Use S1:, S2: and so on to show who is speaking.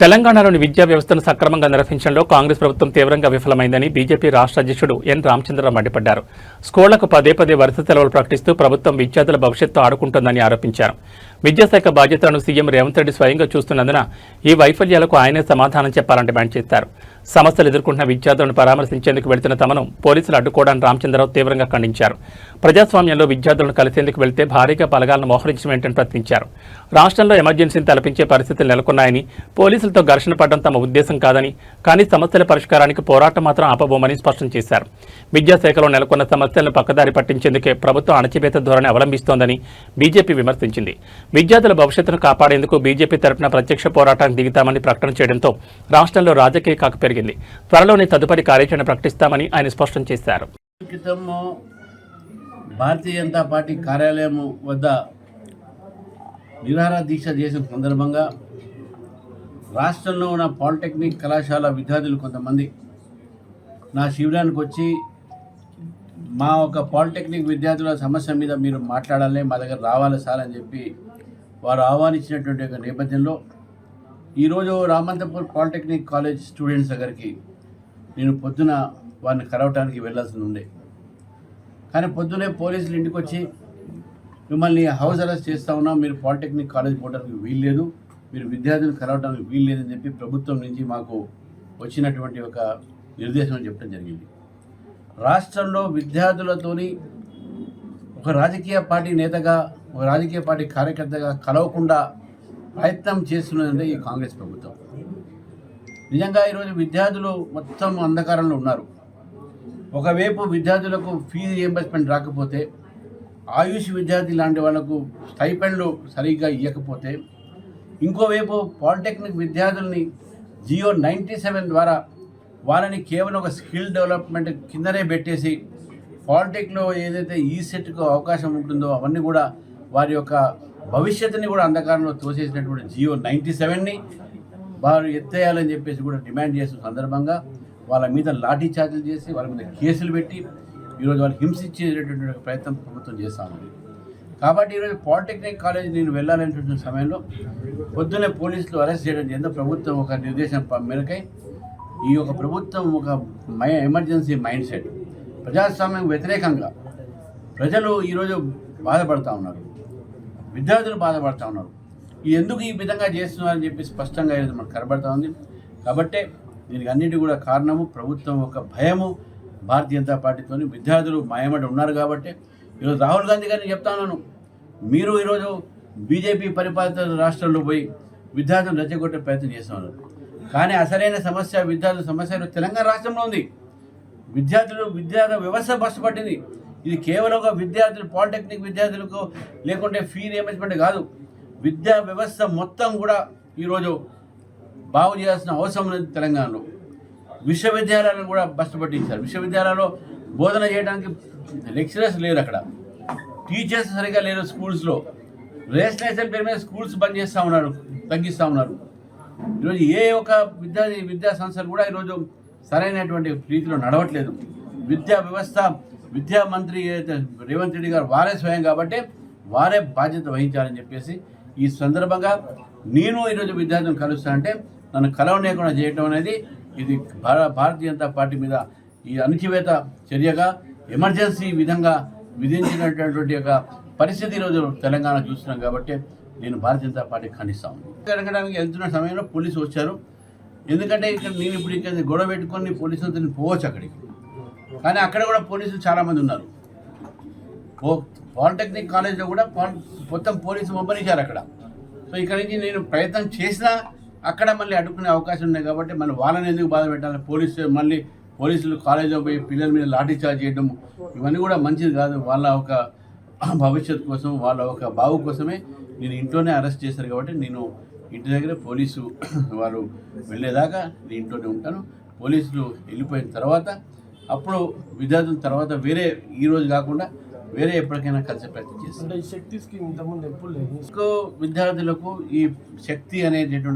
S1: తెలంగాణలోని విద్యా వ్యవస్థను సక్రమంగా నిర్వహించడంలో కాంగ్రెస్ ప్రభుత్వం తీవ్రంగా విఫలమైందని బీజేపీ రాష్ట్ర అధ్యక్షుడు ఎన్ రామచంద్రరావు మండిపడ్డారు. స్కూళ్లకు పదే వరుస సెలవులు ప్రకటిస్తూ ప్రభుత్వం విద్యార్థుల భవిష్యత్తు ఆడుకుంటోందని ఆరోపించారు. విద్యాశాఖ బాధ్యతలను సీఎం రేవంత్ రెడ్డి స్వయంగా చూస్తున్నందున ఈ వైఫల్యాలకు ఆయనే సమాధానం చెప్పాలని డిమాండ్ చేశారు. సమస్యలు ఎదుర్కొంటున్న విద్యార్థులను పరామర్శించేందుకు వెళ్తున్న తమను పోలీసులు అడ్డుకోవడాన్ని రామచంద్రరావు తీవ్రంగా ఖండించారు. ప్రజాస్వామ్యంలో విద్యార్థులను కలిసేందుకు వెళ్తే భారీగా బలగాలను మోహరించడం ప్రశ్నించారు. రాష్ట్రంలో ఎమర్జెన్సీని తలపించే పరిస్థితులు నెలకొన్నాయని, పోలీసులతో ఘర్షణ పడడం తమ ఉద్దేశం కాదని, కానీ సమస్యల పరిష్కారానికి పోరాటం మాత్రం ఆపబోమని స్పష్టం చేశారు. విద్యాశాఖలో నెలకొన్న సమస్యలను పక్కదారి పట్టించేందుకే ప్రభుత్వం అణచివేత ధోరణి అవలంబిస్తోందని బీజేపీ విమర్శించింది. విద్యార్థుల భవిష్యత్తును కాపాడేందుకు బీజేపీ తరపున ప్రత్యక్ష పోరాటానికి దిగుతామని ప్రకటన చేయడంతో రాష్ట్రంలో రాజకీయ కాకు పెరిగింది. త్వరలోనే తదుపరి కార్యాచరణ ప్రకటిస్తామని ఆయన స్పష్టం చేశారు.
S2: భారతీయ జనతా పార్టీ కార్యాలయం వద్ద నిరాహార దీక్ష చేసిన సందర్భంగా రాష్ట్రంలో ఉన్న పాలిటెక్నిక్ కళాశాల విద్యార్థులు కొంతమంది నా శిబిరానికి వచ్చి మా ఒక పాలిటెక్నిక్ విద్యార్థుల సమస్య మీద మీరు మాట్లాడాలి, మా దగ్గర రావాలి సార్ అని చెప్పి వారు ఆహ్వానించినటువంటి ఒక నేపథ్యంలో ఈరోజు రామంతపూర్ పాలిటెక్నిక్ కాలేజ్ స్టూడెంట్స్ దగ్గరికి నేను పొద్దున వారిని కలవటానికి వెళ్ళాల్సి ఉండే. కానీ పొద్దునే పోలీసులు ఇంటికి వచ్చి మిమ్మల్ని హౌస్ అరెస్ట్ చేస్తూ ఉన్నాం, మీరు పాలిటెక్నిక్ కాలేజ్ పోవడానికి వీల్లేదు, మీరు విద్యార్థులను కలవడానికి వీల్లేదని చెప్పి ప్రభుత్వం నుంచి మాకు వచ్చినటువంటి ఒక నిర్దేశం చెప్పడం జరిగింది. రాష్ట్రంలో విద్యార్థులతోని ఒక రాజకీయ పార్టీ నేతగా, ఒక రాజకీయ పార్టీ కార్యకర్తగా కలవకుండా ప్రయత్నం చేస్తున్నదంటే ఈ కాంగ్రెస్ ప్రభుత్వం. నిజంగా ఈరోజు విద్యార్థులు మొత్తం అంధకారంలో ఉన్నారు. ఒకవైపు విద్యార్థులకు ఫీజు రియంబర్స్మెంట్ రాకపోతే, ఆయుష్ విద్యార్థి లాంటి వాళ్లకు స్టైపెండ్లు సరిగ్గా ఇవ్వకపోతే, ఇంకోవైపు పాలిటెక్నిక్ విద్యార్థుల్ని జియో 97 ద్వారా వాళ్ళని కేవలం ఒక స్కిల్ డెవలప్మెంట్ కిందనే పెట్టేసి పాలిటెక్లో ఏదైతే ఈసెట్కు అవకాశం ఉంటుందో అవన్నీ కూడా వారి యొక్క భవిష్యత్తుని కూడా అంధకారంలో తోసేసినటువంటి జియో 97ని వారు ఎత్తేయాలని చెప్పేసి కూడా డిమాండ్ చేస్తున్న సందర్భంగా వాళ్ళ మీద లాఠీ చార్జీలు చేసి వాళ్ళ మీద కేసులు పెట్టి ఈరోజు వాళ్ళు హింసించేటటువంటి ప్రయత్నం ప్రభుత్వం చేస్తూ ఉంది. కాబట్టి ఈరోజు పాలిటెక్నిక్ కాలేజ్ నేను వెళ్ళాలనేటువంటి సమయంలో పొద్దున్నే పోలీసులు అరెస్ట్ చేయడం చేత ప్రభుత్వం ఒక నిర్దేశం మేరకై ఈ యొక్క ప్రభుత్వం ఒక ఎమర్జెన్సీ మైండ్ సెట్, ప్రజాస్వామ్యం వ్యతిరేకంగా ప్రజలు ఈరోజు బాధపడుతూ ఉన్నారు, విద్యార్థులు బాధపడుతూ ఉన్నారు. ఎందుకు ఈ విధంగా చేస్తున్నారని చెప్పి స్పష్టంగా ఈరోజు మనకు కనబడుతూ ఉంది. కాబట్టే దీనికి అన్నిటి కూడా కారణము ప్రభుత్వం ఒక భయము, భారతీయ జనతా పార్టీతో విద్యార్థులు మాయమడి ఉన్నారు. కాబట్టి ఈరోజు రాహుల్ గాంధీ గారిని చెప్తా ఉన్నాను, మీరు ఈరోజు బీజేపీ పరిపాలిత రాష్ట్రంలో పోయి విద్యార్థులను రెచ్చగొట్టే ప్రయత్నం చేస్తున్నారు. కానీ అసలైన సమస్య విద్యార్థుల సమస్య తెలంగాణ రాష్ట్రంలో ఉంది. విద్యా వ్యవస్థ బస్సుపట్టింది. ఇది కేవలం ఒక విద్యార్థులు, పాలిటెక్నిక్ విద్యార్థులకు లేకుంటే ఫీ రియంబర్స్మెంట్ కాదు, విద్యా వ్యవస్థ మొత్తం కూడా ఈరోజు బాగు చేయాల్సిన అవసరం ఉంది. తెలంగాణలో విశ్వవిద్యాలయాలను కూడా బస్సు పట్టించారు. విశ్వవిద్యాలయాల్లో బోధన చేయడానికి లెక్చరర్స్ లేరు, అక్కడ టీచర్స్ సరిగా లేరు. స్కూల్స్లో రేషనలైజేషన్ పేరు మీద స్కూల్స్ బంద్ చేస్తూ ఉన్నారు, తగ్గిస్తూ ఉన్నారు. ఈరోజు ఏ ఒక విద్యా సంస్థలు కూడా ఈరోజు సరైనటువంటి రీతిలో నడవట్లేదు. విద్యా వ్యవస్థ, విద్యా మంత్రి రేవంత్ రెడ్డి గారు వారే స్వయం కాబట్టి వారే బాధ్యత వహించాలని చెప్పేసి ఈ సందర్భంగా నేను ఈరోజు విద్యార్థులను కలుస్తానంటే నన్ను కలవనీయకుండా చేయడం అనేది ఇది భారతీయ జనతా పార్టీ మీద ఈ అణచివేత చర్యగా, ఎమర్జెన్సీ విధంగా విధించినటువంటి ఒక పరిస్థితి ఈరోజు తెలంగాణ చూస్తున్నాం. కాబట్టి నేను భారతీయ జనతా పార్టీ ఖండిస్తాను. తెలంగాణకి వెళ్తున్న సమయంలో పోలీసు వచ్చారు. ఎందుకంటే ఇక్కడ నేను ఇప్పుడు ఇక్కడ గొడవ పెట్టుకొని పోలీసులతో నేను పోవచ్చు అక్కడికి, కానీ అక్కడ కూడా పోలీసులు చాలామంది ఉన్నారు. పాలిటెక్నిక్ కాలేజ్లో కూడా మొత్తం పోలీసు మొబ్బరించారు అక్కడ. సో ఇక్కడ నుంచి నేను ప్రయత్నం చేసినా అక్కడ మళ్ళీ అడ్డుకునే అవకాశం ఉన్నాయి. కాబట్టి మళ్ళీ వాళ్ళని ఎందుకు బాధ పెట్టాలి? పోలీసులు కాలేజీలో పోయి పిల్లల మీద లాఠీ చార్జ్ చేయడం ఇవన్నీ కూడా మంచిది కాదు. వాళ్ళ ఒక భవిష్యత్తు కోసం, వాళ్ళ ఒక బావు కోసమే నేను ఇంట్లోనే అరెస్ట్ చేశారు. కాబట్టి నేను ఇంటి దగ్గర పోలీసు వారు వెళ్ళేదాకా నేను ఇంట్లోనే ఉంటాను. పోలీసులు వెళ్ళిపోయిన తర్వాత అప్పుడు విద్యార్థుల తర్వాత వేరే ఈరోజు కాకుండా వేరే ఎప్పటికైనా కలిసే ప్రయత్నం చేస్తాను.
S3: శక్తి స్కీమ్ ఇంతకుముందు ఎప్పుడు లేదు.
S2: విద్యార్థులకు ఈ శక్తి అనేటటువంటి